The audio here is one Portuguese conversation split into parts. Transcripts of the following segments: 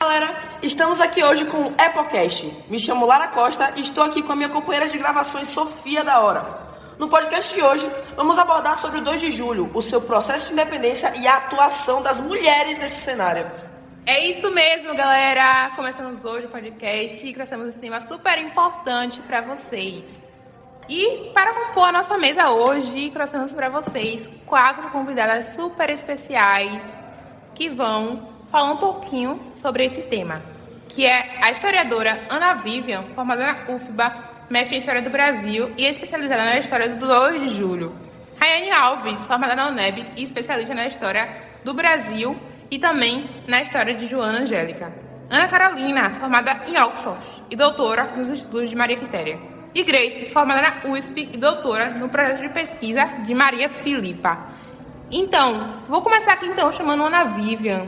Galera, estamos aqui hoje com o EpoCast. Me chamo Lara Costa e estou aqui com a minha companheira de gravações, Sofia da Hora. No podcast de hoje, vamos abordar sobre o 2 de julho, o seu processo de independência e a atuação das mulheres nesse cenário. É isso mesmo, galera! Começamos hoje o podcast e trouxemos um tema super importante para vocês. E para compor a nossa mesa hoje, trouxemos para vocês 4 convidadas super especiais que vão falar um pouquinho sobre esse tema, que é a historiadora Ana Vivian, formada na UFBA, mestre em História do Brasil e especializada na História do 2 de julho. Rayane Alves, formada na UNEB e especialista na História do Brasil e também na História de Joana Angélica. Ana Carolina, formada em Oxford e doutora nos estudos de Maria Quitéria. E Grace, formada na USP e doutora no projeto de pesquisa de Maria Filipa. Então, vou começar aqui chamando Ana Vivian.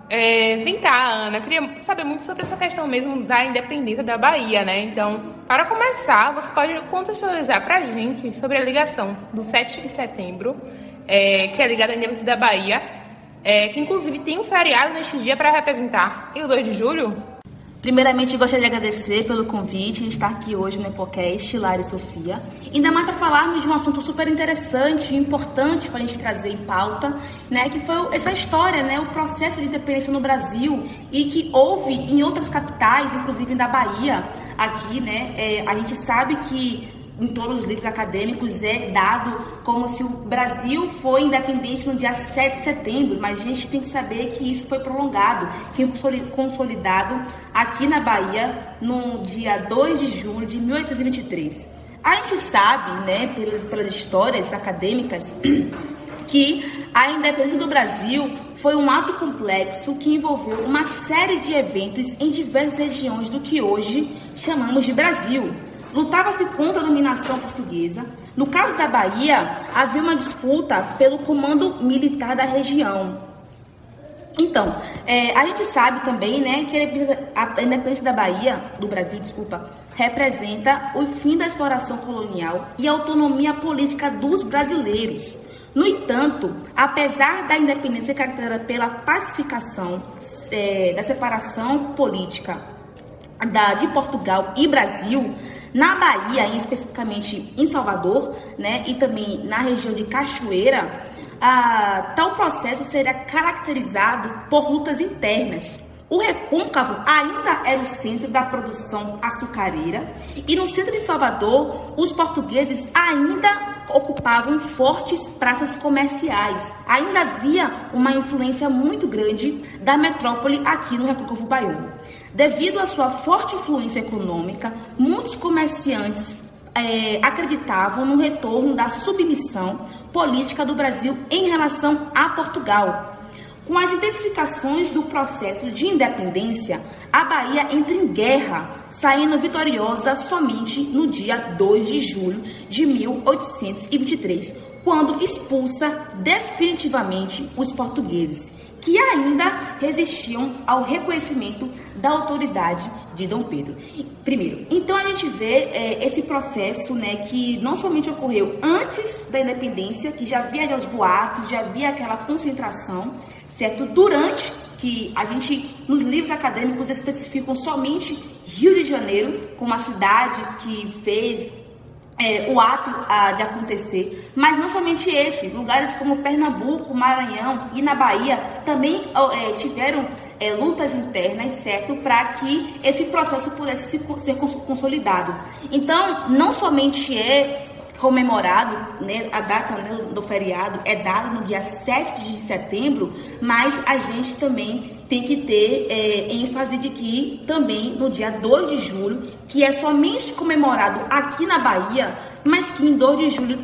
Vem cá, Ana, eu queria saber muito sobre essa questão mesmo da independência da Bahia, né? Então, para começar, você pode contextualizar para a gente sobre a ligação do 7 de setembro, que é ligada à independência da Bahia, que inclusive tem um feriado neste dia para representar, e o 2 de julho? Primeiramente, gostaria de agradecer pelo convite de estar aqui hoje no EpoCast, Lara e Sofia. Ainda mais para falarmos de um assunto super interessante e importante para a gente trazer em pauta, né, que foi essa história, né, o processo de independência no Brasil e que houve em outras capitais, inclusive da Bahia, aqui, né, a gente sabe que em todos os livros acadêmicos é dado como se o Brasil foi independente no dia 7 de setembro, mas a gente tem que saber que isso foi prolongado, que foi consolidado aqui na Bahia no dia 2 de julho de 1823. A gente sabe, né, pelas histórias acadêmicas, que a independência do Brasil foi um ato complexo que envolveu uma série de eventos em diversas regiões do que hoje chamamos de Brasil. Lutava-se contra a dominação portuguesa. No caso da Bahia, havia uma disputa pelo comando militar da região. Então, a gente sabe também, né, que a independência da Bahia, do Brasil, representa o fim da exploração colonial e a autonomia política dos brasileiros. No entanto, apesar da independência caracterizada pela pacificação, da separação política de Portugal e Brasil, na Bahia, especificamente em Salvador, né, e também na região de Cachoeira, tal processo seria caracterizado por lutas internas. O Recôncavo ainda era o centro da produção açucareira e no centro de Salvador, os portugueses ainda ocupavam fortes praças comerciais. Ainda havia uma influência muito grande da metrópole aqui no Recôncavo Baiano. Devido à sua forte influência econômica, muitos comerciantes acreditavam no retorno da submissão política do Brasil em relação a Portugal. Com as intensificações do processo de independência, a Bahia entra em guerra, saindo vitoriosa somente no dia 2 de julho de 1823, quando expulsa definitivamente os portugueses, que ainda resistiam ao reconhecimento da autoridade de Dom Pedro I. Então, a gente vê esse processo, né, que não somente ocorreu antes da independência, que já havia os boatos, já havia aquela concentração, certo? Durante, que a gente, nos livros acadêmicos, especificam somente Rio de Janeiro, como a cidade que fez o ato de acontecer, mas não somente esse, lugares como Pernambuco, Maranhão e na Bahia também tiveram lutas internas, certo, para que esse processo pudesse ser consolidado. Então, não somente é comemorado, né, a data, né, do feriado é dada no dia 7 de setembro, mas a gente também tem que ter ênfase de que também no dia 2 de julho, que é somente comemorado aqui na Bahia, mas que em 2 de julho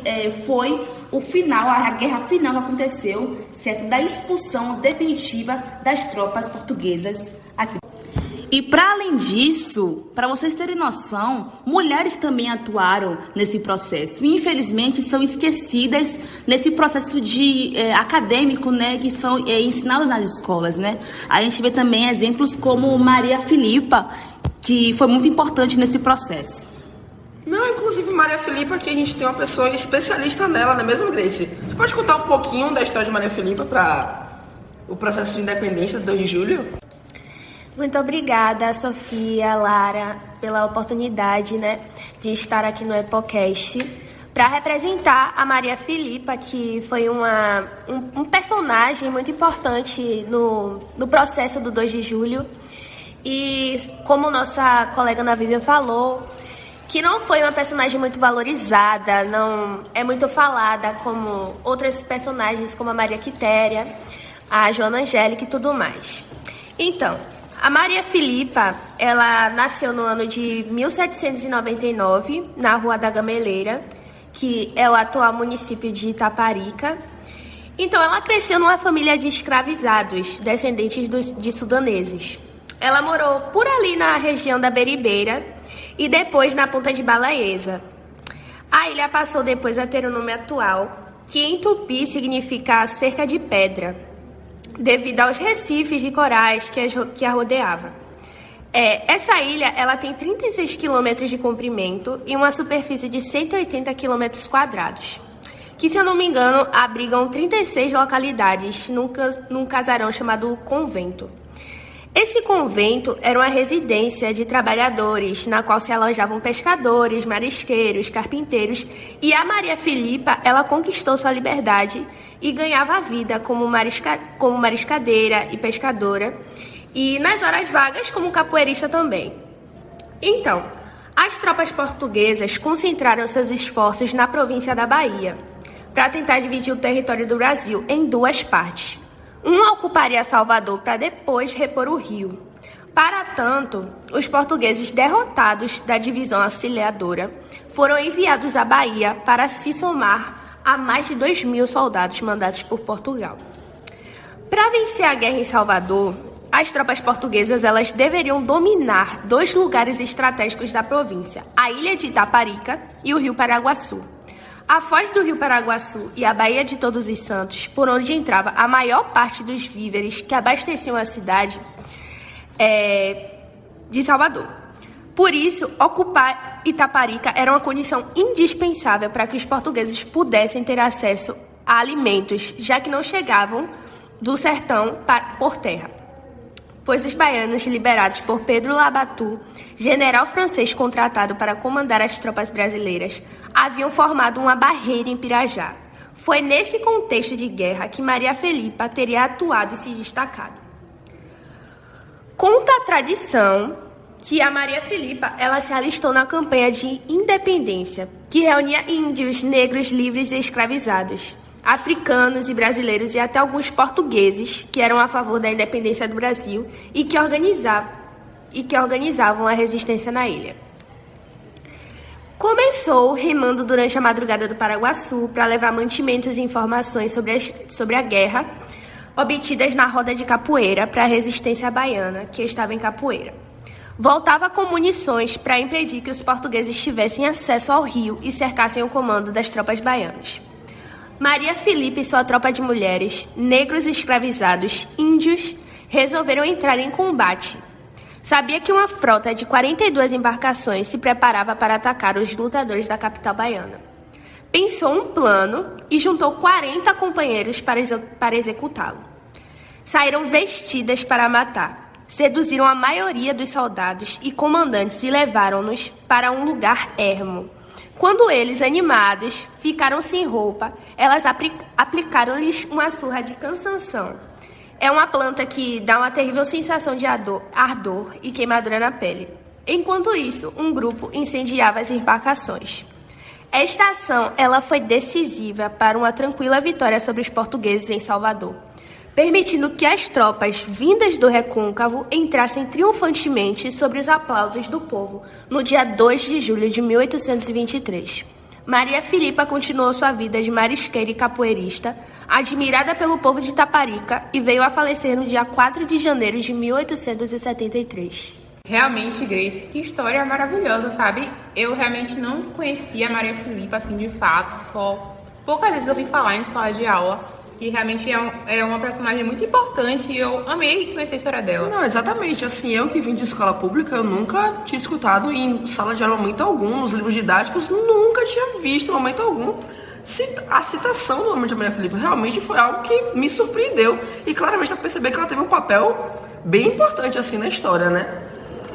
foi o final, a guerra final que aconteceu, certo, da expulsão definitiva das tropas portuguesas aqui. E para além disso, para vocês terem noção, mulheres também atuaram nesse processo e infelizmente são esquecidas nesse processo acadêmico, né, que são ensinados nas escolas, né? A gente vê também exemplos como Maria Filipa, que foi muito importante nesse processo. Não, inclusive Maria Filipa, que a gente tem uma pessoa especialista nela, não é mesmo, Grace? Você pode contar um pouquinho da história de Maria Filipa para o processo de independência do 2 de julho? Muito obrigada, Sofia, Lara, pela oportunidade, de estar aqui no EpoCast para representar a Maria Filipa, que foi um personagem muito importante no processo do 2 de julho. E como nossa colega Ana Vivian falou, que não foi uma personagem muito valorizada, não é muito falada como outras personagens como a Maria Quitéria, a Joana Angélica e tudo mais. Então, a Maria Filipa, ela nasceu no ano de 1799, na Rua da Gameleira, que é o atual município de Itaparica. Então, ela cresceu numa família de escravizados, descendentes de sudaneses. Ela morou por ali na região da Beribeira e depois na Ponta de Balaesa. A ilha passou depois a ter o nome atual, que em tupi significa cerca de pedra, devido aos recifes de corais que a rodeava. Essa ilha ela tem 36 quilômetros de comprimento e uma superfície de 180 quilômetros quadrados, que, se eu não me engano, abrigam 36 localidades num casarão chamado Convento. Esse convento era uma residência de trabalhadores, na qual se alojavam pescadores, marisqueiros, carpinteiros, e a Maria Filipa, ela conquistou sua liberdade e ganhava a vida como mariscadeira e pescadora, e nas horas vagas como capoeirista também. Então, as tropas portuguesas concentraram seus esforços na província da Bahia, para tentar dividir o território do Brasil em duas partes. Uma ocuparia Salvador para depois repor o Rio. Para tanto, os portugueses derrotados da divisão auxiliadora foram enviados à Bahia para se somar a mais de 2.000 soldados mandados por Portugal. Para vencer a guerra em Salvador, as tropas portuguesas elas deveriam dominar 2 lugares estratégicos da província, a ilha de Itaparica e o rio Paraguaçu. A foz do rio Paraguaçu e a Baía de Todos os Santos, por onde entrava a maior parte dos víveres que abasteciam a cidade de Salvador. Por isso, ocupar Itaparica era uma condição indispensável para que os portugueses pudessem ter acesso a alimentos, já que não chegavam do sertão por terra. Pois os baianos, liderados por Pedro Labatut, general francês contratado para comandar as tropas brasileiras, haviam formado uma barreira em Pirajá. Foi nesse contexto de guerra que Maria Filipa teria atuado e se destacado. Conta a tradição que a Maria Filipa ela se alistou na campanha de independência, que reunia índios, negros livres e escravizados, africanos e brasileiros e até alguns portugueses que eram a favor da independência do Brasil e que organizavam a resistência na ilha. Começou remando durante a madrugada do Paraguaçu para levar mantimentos e informações sobre a guerra obtidas na roda de capoeira para a resistência baiana, que estava em Capoeira. Voltava com munições para impedir que os portugueses tivessem acesso ao rio e cercassem o comando das tropas baianas. Maria Filipa e sua tropa de mulheres, negros escravizados, índios, resolveram entrar em combate. Sabia que uma frota de 42 embarcações se preparava para atacar os lutadores da capital baiana. Pensou um plano e juntou 40 companheiros para executá-lo. Saíram vestidas para matar. Seduziram a maioria dos soldados e comandantes e levaram-nos para um lugar ermo. Quando eles, animados, ficaram sem roupa, elas aplicaram-lhes uma surra de cansanção. É uma planta que dá uma terrível sensação de ardor e queimadura na pele. Enquanto isso, um grupo incendiava as embarcações. Esta ação ela foi decisiva para uma tranquila vitória sobre os portugueses em Salvador, permitindo que as tropas vindas do Recôncavo entrassem triunfantemente sobre os aplausos do povo no dia 2 de julho de 1823. Maria Filipa continuou sua vida de marisqueira e capoeirista, admirada pelo povo de Itaparica, e veio a falecer no dia 4 de janeiro de 1873. Realmente, Grace, que história maravilhosa, sabe? Eu realmente não conhecia a Maria Filipa, assim, de fato, só poucas vezes eu ouvi falar em sala de aula, e realmente é uma personagem muito importante, e eu amei conhecer a história dela. Não, exatamente, assim, eu que vim de escola pública, eu nunca tinha escutado em sala de aula momento algum, nos livros didáticos, nunca tinha visto em momento algum a citação do nome de Maria Filipa. Realmente foi algo que me surpreendeu, e claramente dá pra perceber que ela teve um papel bem importante assim na história, né?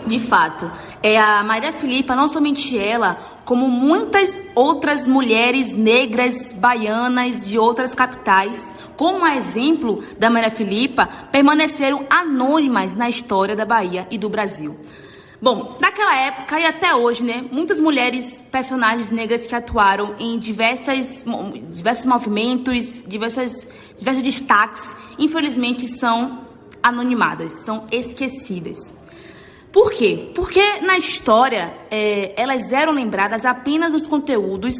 De fato, a Maria Filipa, não somente ela, como muitas outras mulheres negras baianas de outras capitais, como a exemplo da Maria Filipa, permaneceram anônimas na história da Bahia e do Brasil. Bom, naquela época e até hoje, né, muitas mulheres, personagens negras que atuaram em diversos movimentos, diversos destaques, infelizmente são anonimadas, são esquecidas. Por quê? Porque na história elas eram lembradas apenas nos conteúdos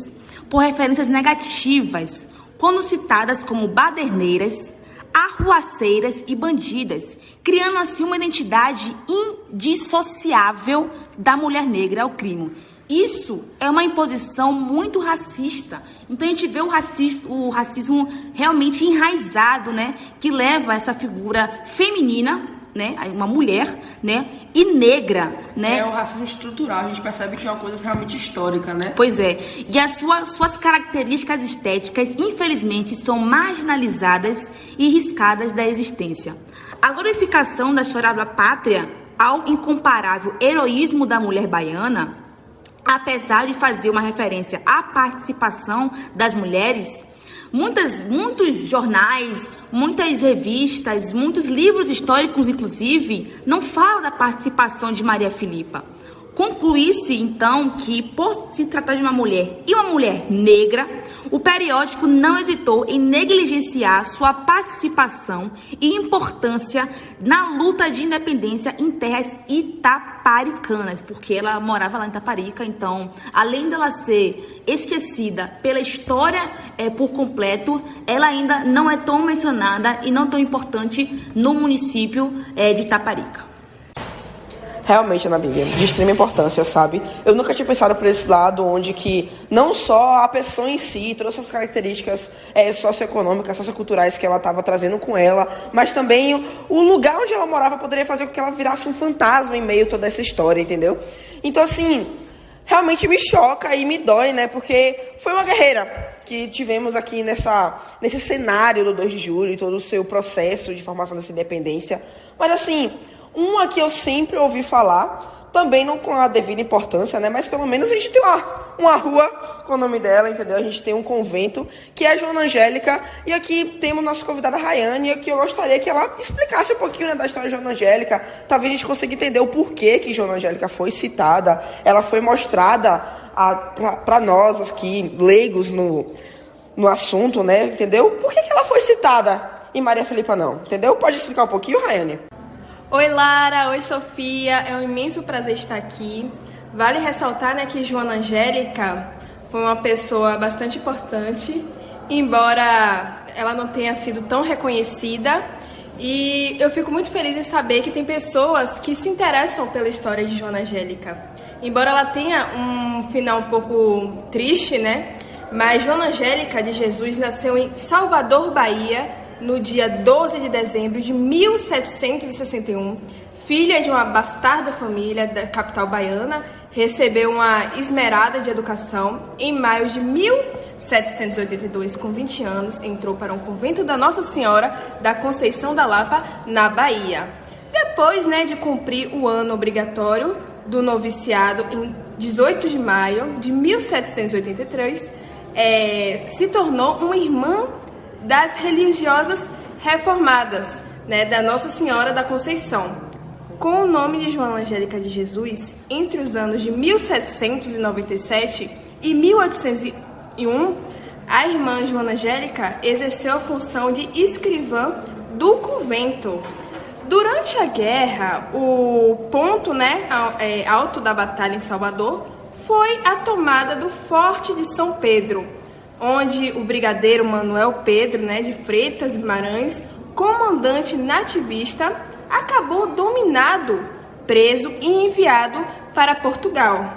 por referências negativas, quando citadas como baderneiras, arruaceiras e bandidas, criando assim uma identidade indissociável da mulher negra ao crime. Isso é uma imposição muito racista. Então a gente vê o racismo realmente enraizado, né, que leva essa figura feminina, né, uma mulher, né, e negra, né? É o racismo estrutural, a gente percebe que é uma coisa realmente histórica, né? Pois é, e as suas características estéticas, infelizmente, são marginalizadas e riscadas da existência. A glorificação da história da pátria ao incomparável heroísmo da mulher baiana, apesar de fazer uma referência à participação das mulheres, muitos jornais, muitas revistas, muitos livros históricos, inclusive, não falam da participação de Maria Filipa. Conclui-se, então, que, por se tratar de uma mulher e uma mulher negra, o periódico não hesitou em negligenciar sua participação e importância na luta de independência em terras itaparicanas, porque ela morava lá em Itaparica. Então, além dela ser esquecida pela história por completo, ela ainda não é tão mencionada e não tão importante no município de Itaparica. Realmente, Ana Bíblia, de extrema importância, sabe? Eu nunca tinha pensado por esse lado, onde que não só a pessoa em si, todas essas características socioeconômicas, socioculturais que ela estava trazendo com ela, mas também o lugar onde ela morava poderia fazer com que ela virasse um fantasma em meio a toda essa história, entendeu? Então, assim, realmente me choca e me dói, né? Porque foi uma guerreira que tivemos aqui nesse cenário do 2 de julho e todo o seu processo de formação dessa independência. Mas, assim, uma que eu sempre ouvi falar, também não com a devida importância, né? Mas pelo menos a gente tem uma rua com o nome dela, entendeu? A gente tem um convento, que é a Joana Angélica. E aqui temos nossa convidada Rayane, que eu gostaria que ela explicasse um pouquinho, né, da história de Joana Angélica. Talvez a gente consiga entender o porquê que Joana Angélica foi citada. Ela foi mostrada para nós aqui, leigos no assunto, né? Entendeu? Por que ela foi citada e Maria Filipa não? Entendeu? Pode explicar um pouquinho, Rayane? Oi, Lara. Oi, Sofia. É um imenso prazer estar aqui. Vale ressaltar, né, que Joana Angélica foi uma pessoa bastante importante, embora ela não tenha sido tão reconhecida. E eu fico muito feliz em saber que tem pessoas que se interessam pela história de Joana Angélica. Embora ela tenha um final um pouco triste, né? Mas Joana Angélica de Jesus nasceu em Salvador, Bahia, no dia 12 de dezembro de 1761, filha de uma bastarda família da capital baiana, recebeu uma esmerada de educação. Em maio de 1782, com 20 anos, entrou para um convento da Nossa Senhora da Conceição da Lapa, na Bahia. Depois, né, de cumprir o ano obrigatório do noviciado, em 18 de maio de 1783, se tornou uma irmã das religiosas reformadas, né, da Nossa Senhora da Conceição. Com o nome de Joana Angélica de Jesus, entre os anos de 1797 e 1801, a irmã Joana Angélica exerceu a função de escrivã do convento. Durante a guerra, o ponto, né, alto da batalha em Salvador foi a tomada do Forte de São Pedro, onde o brigadeiro Manuel Pedro, né, de Freitas Guimarães, comandante nativista, acabou dominado, preso e enviado para Portugal.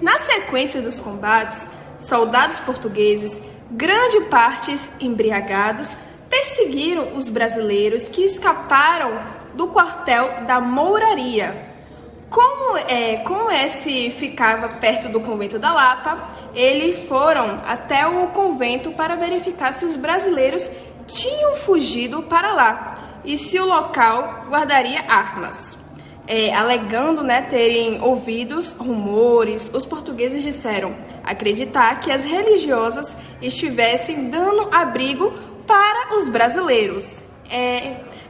Na sequência dos combates, soldados portugueses, grande parte embriagados, perseguiram os brasileiros que escaparam do quartel da Mouraria. Como esse ficava perto do convento da Lapa, eles foram até o convento para verificar se os brasileiros tinham fugido para lá. e se o local guardaria armas. Alegando, terem ouvido rumores, os portugueses disseram acreditar que as religiosas estivessem dando abrigo para os brasileiros.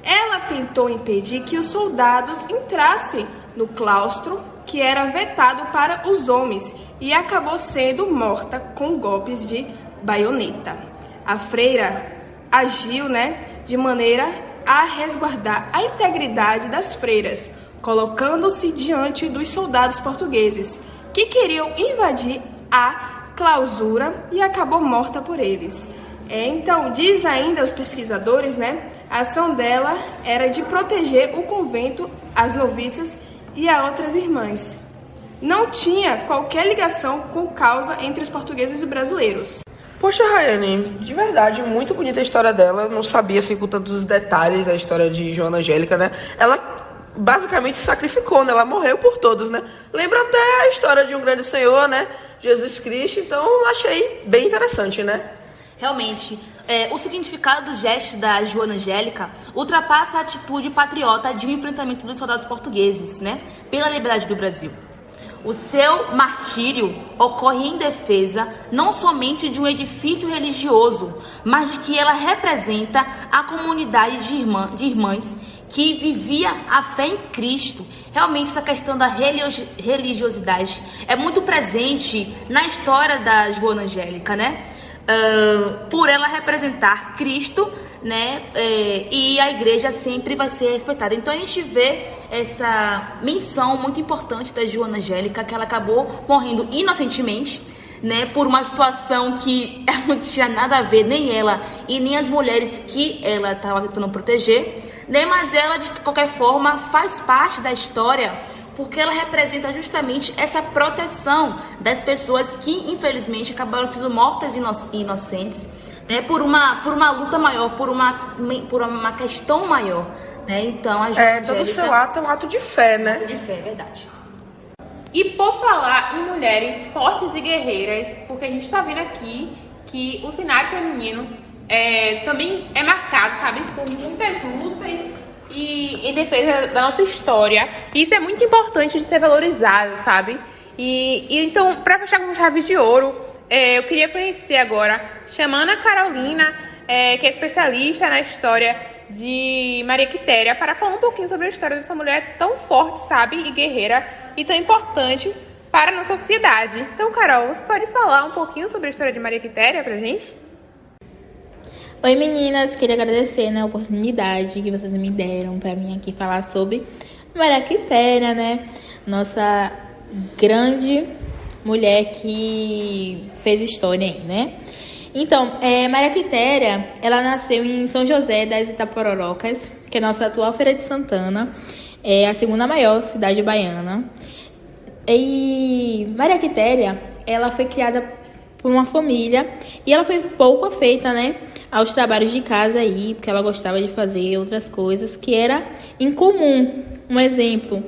Ela tentou impedir que os soldados entrassem no claustro, que era vetado para os homens, e acabou sendo morta com golpes de baioneta. A freira agiu, de maneira a resguardar a integridade das freiras, colocando-se diante dos soldados portugueses, que queriam invadir a clausura, e acabou morta por eles. Então, diz ainda os pesquisadores, a ação dela era de proteger o convento, as noviças e a outras irmãs. Não tinha qualquer ligação com causa entre os portugueses e brasileiros. Poxa, Rayane, de verdade, muito bonita a história dela. Eu não sabia, assim, com tantos detalhes, a história de Joana Angélica, Ela basicamente se sacrificou, Ela morreu por todos, Lembra até a história de um grande senhor, Jesus Cristo. Então, achei bem interessante, Realmente, o significado do gesto da Joana Angélica ultrapassa a atitude patriota de um enfrentamento dos soldados portugueses, pela liberdade do Brasil. O seu martírio ocorre em defesa não somente de um edifício religioso, mas de que ela representa a comunidade de irmãs que vivia a fé em Cristo. Realmente essa questão da religiosidade é muito presente na história da Joana Angélica, por ela representar Cristo, e a igreja sempre vai ser respeitada. Então a gente vê essa menção muito importante da Joana Angélica, que ela acabou morrendo inocentemente, por uma situação que ela não tinha nada a ver, nem ela e nem as mulheres que ela estava tentando proteger, mas ela de qualquer forma faz parte da história, porque ela representa justamente essa proteção das pessoas que, infelizmente, acabaram sendo mortas inocentes, por uma luta maior, por uma questão maior, Então, a Joana todo o seu ato é um ato de fé, De fé, é verdade. E por falar em mulheres fortes e guerreiras, porque a gente está vendo aqui que o cenário feminino também é marcado, sabe, por muitas lutas e em defesa da nossa história. E isso é muito importante de ser valorizado, sabe? E então, para fechar com chave de ouro, eu queria conhecer agora, chamando a Carolina, que é especialista na história de Maria Quitéria, para falar um pouquinho sobre a história dessa mulher tão forte, sabe, e guerreira, e tão importante para a nossa sociedade. Então, Carol, você pode falar um pouquinho sobre a história de Maria Quitéria pra gente? Oi, meninas, queria agradecer a oportunidade que vocês me deram para mim aqui falar sobre Maria Quitéria, nossa grande mulher que fez história aí, Então, Maria Quitéria, ela nasceu em São José das Itapororocas, que é nossa atual Feira de Santana, é a segunda maior cidade baiana. E Maria Quitéria, ela foi criada por uma família e ela foi pouco afeita, aos trabalhos de casa aí, porque ela gostava de fazer outras coisas que era incomum. Um exemplo,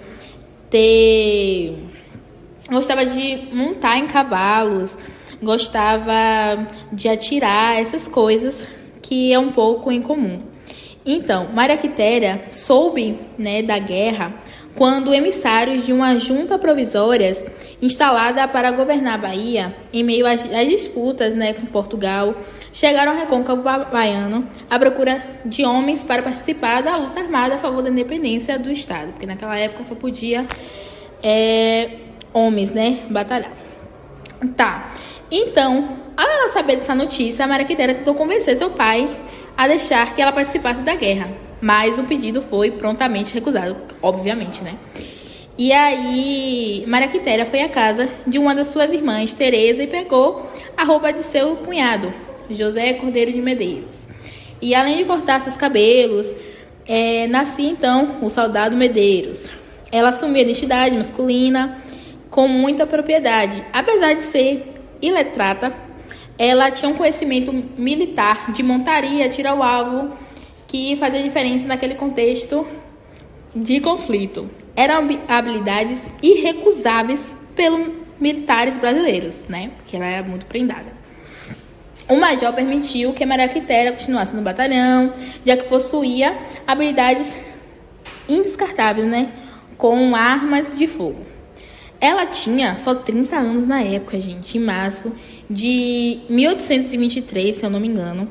gostava de montar em cavalos, gostava de atirar, essas coisas que é um pouco incomum. Então, Maria Quitéria soube, da guerra quando emissários de uma junta provisória instalada para governar a Bahia, em meio às disputas com Portugal, chegaram ao recôncavo baiano à procura de homens para participar da luta armada a favor da independência do Estado, porque naquela época só podia homens, batalhar. Tá. Então, ao saber dessa notícia, a Maria Quitéria tentou convencer seu pai a deixar que ela participasse da guerra, mas o pedido foi prontamente recusado, obviamente, E aí, Maria Quitéria foi à casa de uma das suas irmãs, Teresa, e pegou a roupa de seu cunhado, José Cordeiro de Medeiros. E além de cortar seus cabelos, nascia então o soldado Medeiros. Ela assumiu a identidade masculina com muita propriedade. Apesar de ser iletrada, ela tinha um conhecimento militar de montaria, tiro ao alvo, que fazia diferença naquele contexto de conflito. Eram habilidades irrecusáveis pelos militares brasileiros, porque ela era muito prendada. O major permitiu que Maria Quitéria continuasse no batalhão, já que possuía habilidades indescartáveis, né, com armas de fogo. Ela tinha só 30 anos na época, gente, em março de 1823, se eu não me engano.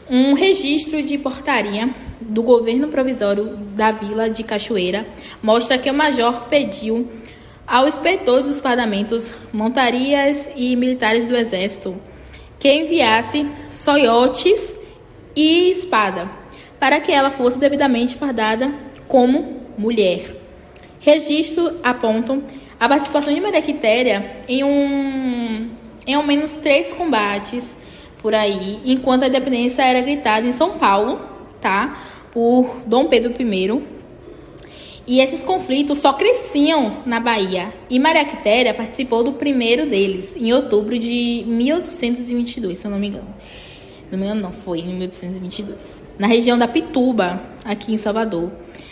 Um registro de portaria do governo provisório da vila de Cachoeira mostra que o major pediu ao inspetor dos fardamentos, montarias e militares do exército que enviasse soiotes e espada para que ela fosse devidamente fardada como mulher. Registros apontam a participação de Maria Quitéria em ao menos 3 combates por aí, enquanto a independência era gritada em São Paulo, tá, por Dom Pedro I. E esses conflitos só cresciam na Bahia. E Maria Quitéria participou do primeiro deles, em outubro de 1822, se eu não me engano. Não, foi em 1822. Na região da Pituba, aqui em Salvador.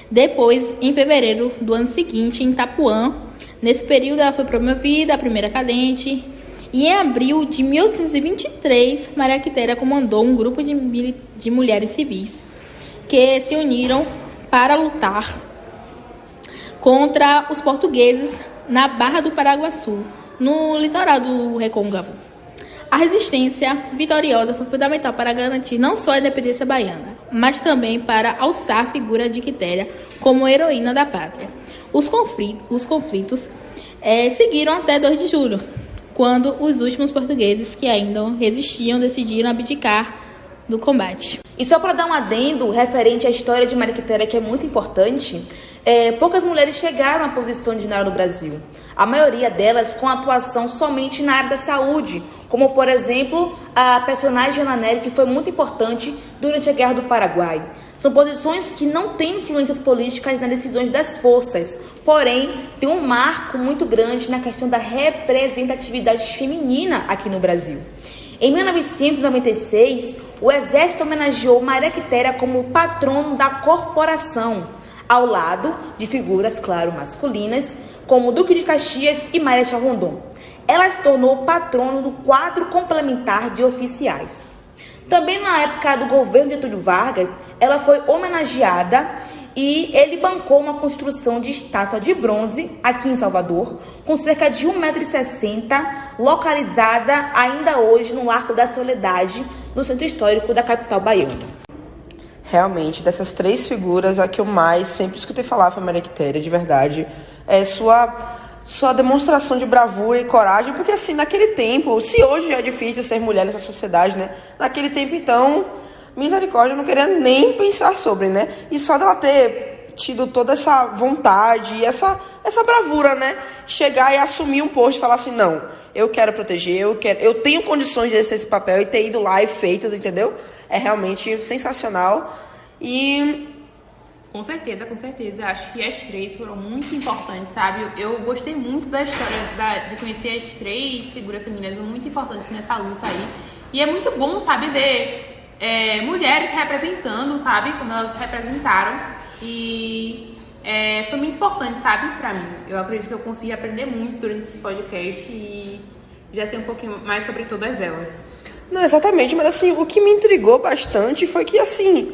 Depois, em fevereiro do ano seguinte, em Itapuã. Nesse período, ela foi promovida a primeira cadente. E em abril de 1823, Maria Quitéria comandou um grupo de mulheres civis que se uniram para lutar contra os portugueses na Barra do Paraguaçu, no litoral do Recôncavo. A resistência vitoriosa foi fundamental para garantir não só a independência baiana, mas também para alçar a figura de Quitéria como heroína da pátria. Os conflitos seguiram até 2 de julho, quando os últimos portugueses que ainda resistiam decidiram abdicar do combate. E só para dar um adendo referente à história de Maria Quitéria, que é muito importante, poucas mulheres chegaram à posição de general no Brasil. A maioria delas com atuação somente na área da saúde, como, por exemplo, a personagem Ana Nery, que foi muito importante durante a Guerra do Paraguai. São posições que não têm influências políticas nas decisões das forças, porém, tem um marco muito grande na questão da representatividade feminina aqui no Brasil. Em 1996, o Exército homenageou Maria Quitéria como patrono da corporação, ao lado de figuras, claro, masculinas, como Duque de Caxias e Marechal Rondon. Ela se tornou patrono do quadro complementar de oficiais. Também na época do governo de Getúlio Vargas, ela foi homenageada e ele bancou uma construção de estátua de bronze aqui em Salvador, com cerca de 1,60 m, localizada ainda hoje no Arco da Soledade, no centro histórico da capital baiana. Realmente, dessas 3 figuras, a que eu mais sempre escutei falar foi a Maria Quitéria, de verdade. É sua demonstração de bravura e coragem, porque assim, naquele tempo, se hoje já é difícil ser mulher nessa sociedade, né? Naquele tempo, então, misericórdia, eu não queria nem pensar sobre, né? E só dela ter tido toda essa vontade e essa bravura, né? Chegar e assumir um posto e falar assim, não, eu quero proteger, eu tenho condições de exercer esse papel e ter ido lá e feito, entendeu? É realmente sensacional. E com certeza. Acho que as 3 foram muito importantes, sabe? Eu gostei muito da história de conhecer as 3 figuras femininas muito importantes nessa luta aí. E é muito bom, sabe, ver mulheres representando, sabe? Como elas representaram. E foi muito importante, sabe? Pra mim. Eu acredito que eu consegui aprender muito durante esse podcast e já sei um pouquinho mais sobre todas elas. Não, exatamente, mas assim, o que me intrigou bastante foi que, assim,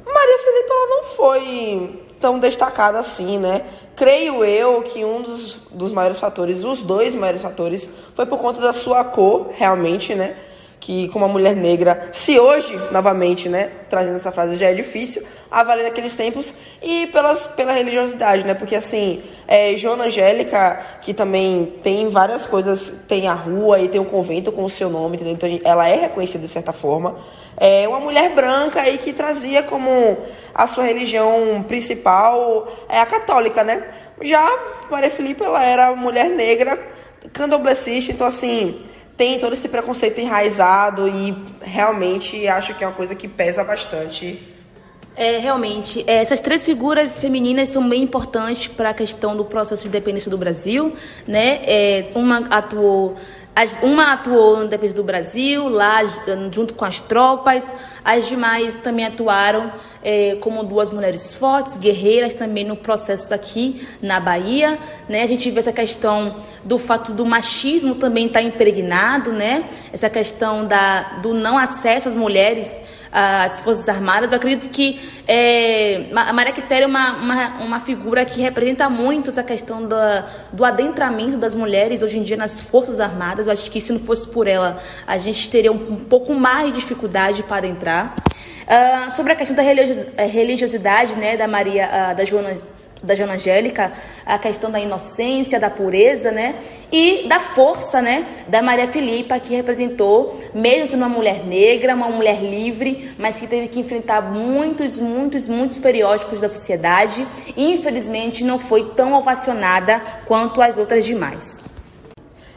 Maria Filipa, ela não foi tão destacada assim, né? Creio eu que um dos maiores fatores, os 2 maiores fatores, foi por conta da sua cor, realmente, né? Que como uma mulher negra, se hoje, novamente, né, trazendo essa frase, já é difícil avaliar naqueles tempos, e pela religiosidade, né, porque assim, Joana Angélica, que também tem várias coisas, tem a rua e tem um convento com o seu nome, entendeu? Então ela é reconhecida de certa forma, é uma mulher branca aí que trazia como a sua religião principal, a católica, né, já Maria Filipa, ela era mulher negra, candomblessista, então assim, tem todo esse preconceito enraizado e realmente acho que é uma coisa que pesa bastante. Realmente, essas 3 figuras femininas são bem importantes para a questão do processo de independência do Brasil, né? Uma atuou no independência do Brasil, lá junto com as tropas, as demais também atuaram como duas mulheres fortes, guerreiras também no processo aqui na Bahia, né? A gente vê essa questão do fato do machismo também estar impregnado, né? Essa questão do não acesso às mulheres às Forças Armadas. Eu acredito que a Maria Quitéria é uma figura que representa muito essa questão do adentramento das mulheres hoje em dia nas Forças Armadas. Eu acho que se não fosse por ela, a gente teria um pouco mais de dificuldade para entrar. Sobre a questão da religiosidade, né, da Joana Angélica, a questão da inocência, da pureza, né, e da força, né, da Maria Filipa, que representou, mesmo sendo uma mulher negra, uma mulher livre, mas que teve que enfrentar muitos periódicos da sociedade e, infelizmente, não foi tão ovacionada quanto as outras demais.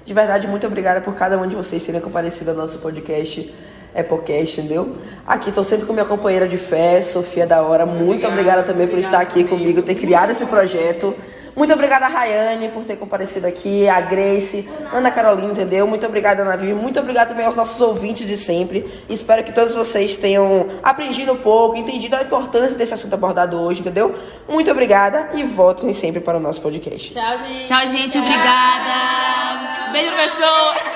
De verdade, muito obrigada por cada um de vocês terem comparecido ao nosso podcast EpoCast, entendeu? Aqui estou sempre com minha companheira de fé, Sofia da Hora. Muito obrigada também por estar aqui comigo, ter criado esse projeto. Muito obrigada a Rayane por ter comparecido aqui, a Grace, Ana Carolina, entendeu? Muito obrigada, Ana Vivi. Muito obrigada também aos nossos ouvintes de sempre. Espero que todos vocês tenham aprendido um pouco, entendido a importância desse assunto abordado hoje, entendeu? Muito obrigada e voltem sempre para o nosso podcast. Tchau, gente. Tchau, gente. Obrigada. Beijo, pessoal.